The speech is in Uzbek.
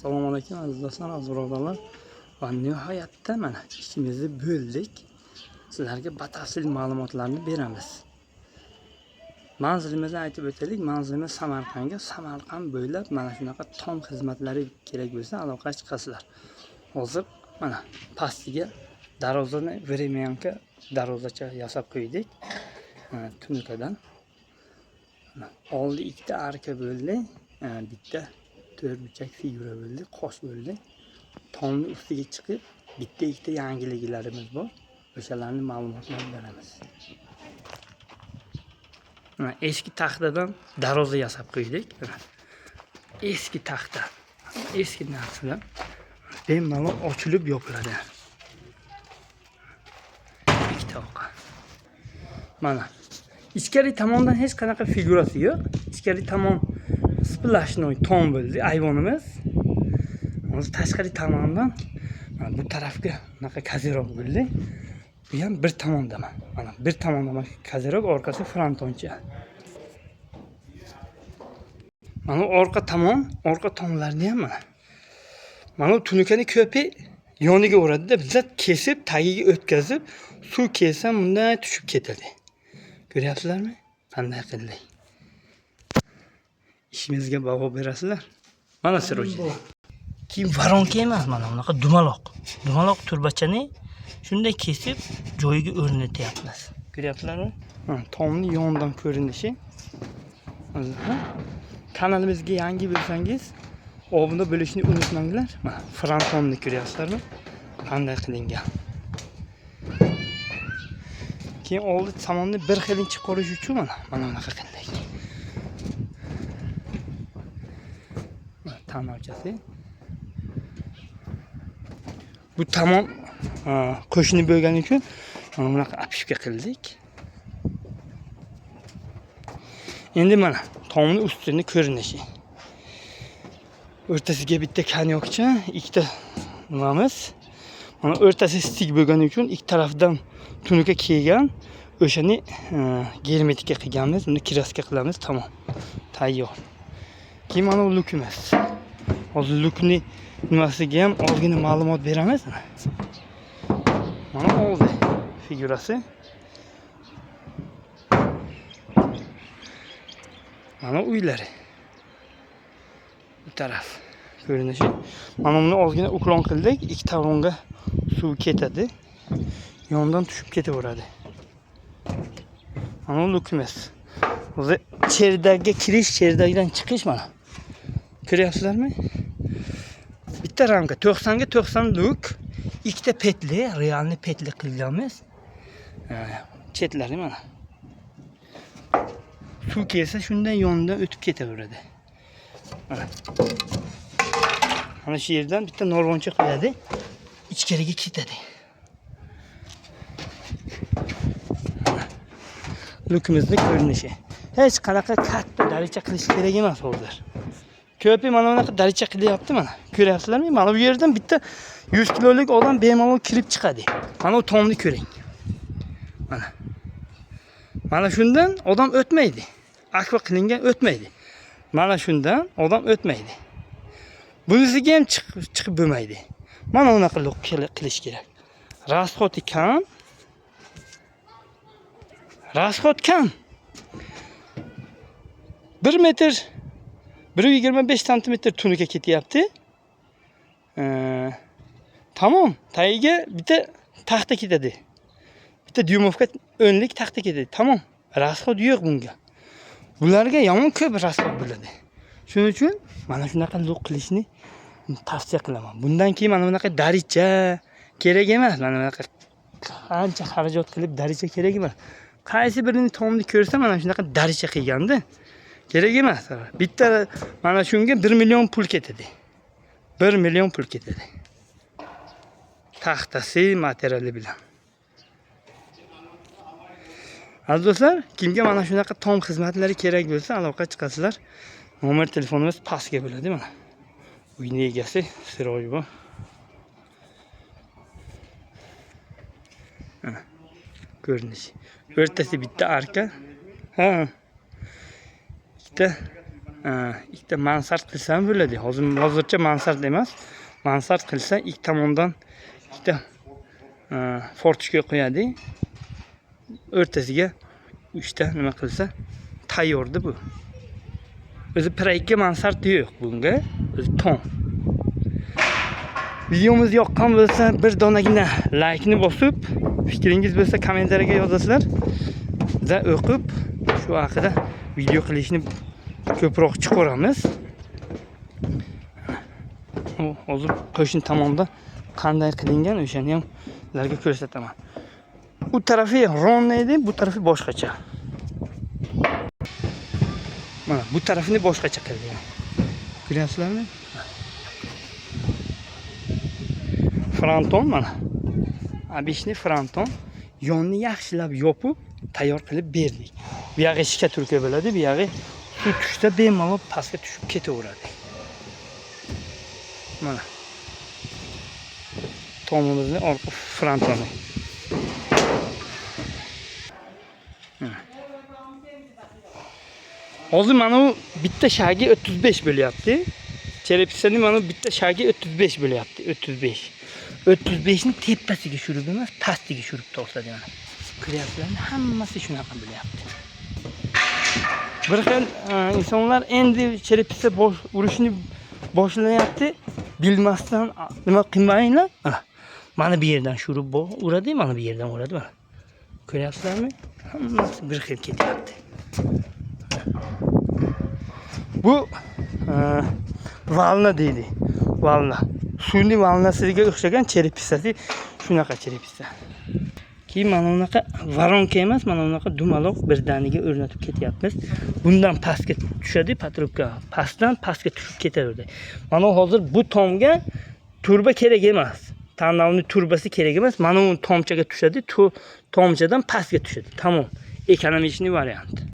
Assalomu alaykum aziz do'stlar, aziz birodarlar. Va nihoyatda mana ishimizni bo'ldik. Sizlarga batafsil ma'lumotlarni beramiz. Manzilimizni aytib o'taylik. Manzilimiz Samarqandga, Samarqand bo'ylab mana shunaqa tom xizmatlari kerak bo'lsa aloqa chiqasizlar. Hozir mana pastiga darvozani времянка darvozacha yasab qo'ydik. Tunukadan. Oldi ikkita arka bo'ldi, bitta to'rtburchak figura bo'ldi, qosh bo'ldi. Tomni ustiga chiqib, bitta ikkita yangiliklarimiz bor. O'shalarni ma'lumotlarni beramiz. Eski taxtadan darvoza yasab qo'ydik. Eski taxta, eski narsalar bemalol ochilib yopiladi. Ikkita oqa. Mana ichkari tomondan hech qanaqa figurasi yo'q. Ichkari tomon splashnoy tom bo'ldi ayvonimiz. Hozir tashqari tomondan bu tarafga bunaqa kazeroq bo'ldi. Bu ham bir tomondaman. Mana bir tomondaman kazeroq, orqasi frontoncha. Mana orqa tomlarni ham mana tunukani ko'pi yoniga uradi-da, bizlar kesib, tagiga o'tkazib, suv kelsa bunday tushib ketadi. Ko'ryapsizlarmi? Qanday qildik? Ishimizga baho berasizlar. Mana sirojda. Keyin varonka emas, mana bunaqa dumaloq turbachani shunday kesib joyiga o'rnatyapmiz. Ko'ryapsizlarmi? Tomni yondan ko'rinishi. Kanalimizga yangi bo'lsangiz, obuna bo'lishni unutmanglar. Mana frontonni ko'ryapsizlarmi? Qanday qilingan. Keyin oldi tomonni bir xilini chiqarish uchun mana bunaqa qildik. Tamochasi. Bu tomon qo'shni bo'lgani uchun mana bunaqa apishka qildik. Endi mana tomni ustini ko'rinishi. O'rtasiga bitta kanyokcha, ikkita nimamiz. Mana o'rtasi stik bo'lgani uchun ikki tarafdan tunuka kelgan. O'shani germetika qilganmiz. Uni kraska qilamiz, tamom. Tayyor. Keyin mana bu lukimiz. Hozir lukni nimasiga ham ozgina ma'lumot beramiz. Mana oldi figurasi. Mana uylari. Bu taraf ko'rinishi. Mana buni ozgina uklon qildik. Ikki tomonga suv ketadi. Yondan tushib ketaveradi. Mana lukimiz. Hozir cherdakga kirish, cherdakdan chiqish mana. Ko'ryapsizlarmi? Bitta ramka 90 ga 90 luk, ikkita petli, realni petli qilganmiz. Chetlari mana. Suv kelsa shunday yonidan o'tib ketaveradi. Mana shu yerdan bitta norvoncha qo'yadi, ichkariga ketadi. Lukimizni ko'rinishi. Hech qanaqa katta daricha qilish kerak emas hozir. Ko'pi mana bunaqa daricha qilyapti mana. Ko'ryapsizlarmi? Mana bu yerdan bitta 100 kilolik odam bemalol kirib chiqadi. Mana bu tomni ko'ring. Mana shundan odam o'tmaydi. Akva qilingan o'tmaydi. Mana shundan odam o'tmaydi. Bunisiga ham chiqib bo'lmaydi. Mana bunaqa qilish kerak. Расход kam. Расход kam. 1 metr 1.25 santimetr tunuka ketyapti. Tamam. Tagiga bitta taxta ketadi. Bitta dyumovka o'nlik taxta ketadi. Tamam. Расход yo'q bunga. Bularga yomon ko'p расход bo'ladi. Shuning uchun mana shunaqa luk qilishni tavsiya qilaman. Bundan keyin mana bunaqa daricha kerak emas. Mana bunaqa qancha xarajat qilib daricha kerak emas. Qaysi birini tomni ko'rsa mana shunaqa daricha qilganda kerak emas. Bitta mana shunga 1 million pul ketadi. 1 million pul ketadi. Taxtasi, materiali bilan. Aziz do'stlar, kimga mana shunaqa tom xizmatlari kerak bo'lsa, aloqa chiqasizlar. Nomer telefonimiz pastga bo'ladi mana. Uyning egasi Siroj bu. Ko'rinish. O'rtasi bitta arka. Ikkita ikkita mansard qilsa ham bo'ladi. Hozircha mansard emas. Mansard qilsa ikki tomondan ikkita fortishka qo'yadi. O'rtasiga 3 ta nima qilsa tayyordi bu. O'zi proyektga mansard yo'q bunga. O'zi tom. Videomiz yoqqan bo'lsa bir donagina like ni bosib, fikringiz bo'lsa kommentariyaga yozasizlar. Biza o'qib, shu haqida video qilishni ko'proq chiqaramiz. Hozir qo'shin tomonidan qanday qilingan o'shani ham sizlarga ko'rsataman. Bu tarafi ron edi, bu tarafi boshqacha. Mana bu tarafini boshqacha qilgan. Ko'ryapsizlarmi? Fronton mana. Abishni fronton yonni yaxshilab yopib tayyor qilib berdik. Bu yog'i shika turka bo'ladi, bu yog'i suv tushsa bemalol pastga tushib ketaveradi. Mana. Tomimizni orqa frontoni. Hozir mana bu bitta shagi 35 bo'lyapti. Cherepitsani mana bu bitta shagi 35 bo'lyapti, 35. 35 ni tepasiga shurib emas, pastiga shurib to'xtadi mana. Ko'ryapsizlarmi? Hammasi shunaqa bo'lyapti. Bir xil insonlar endi cherepitsa urishni boshlayapti. Bilmasdan nima qilmaylar? Mana bu yerdan shurib uradi, mana bu yerdan uradi mana. Ko'ryapsizlarmi? Hammasi bir xil ketyapti. Bu valna deydi. Valna. Suvni valnasiga o'xshagan cherepitsasi shunaqa cherepitsa. Keyin mana bunaqa varonka emas, mana bunaqa dumaloq birdaniga o'rnatib ketyapmiz. Bundan pastga tushadi patrubka. Pastdan pastga tushib ketaveradi. Mana hozir bu tomga turba kerak emas. Tanlovni turbasi kerak emas. Mana bu tomchaga tushadi, tomchadan pastga tushadi. Tamom. Ekonomik variant.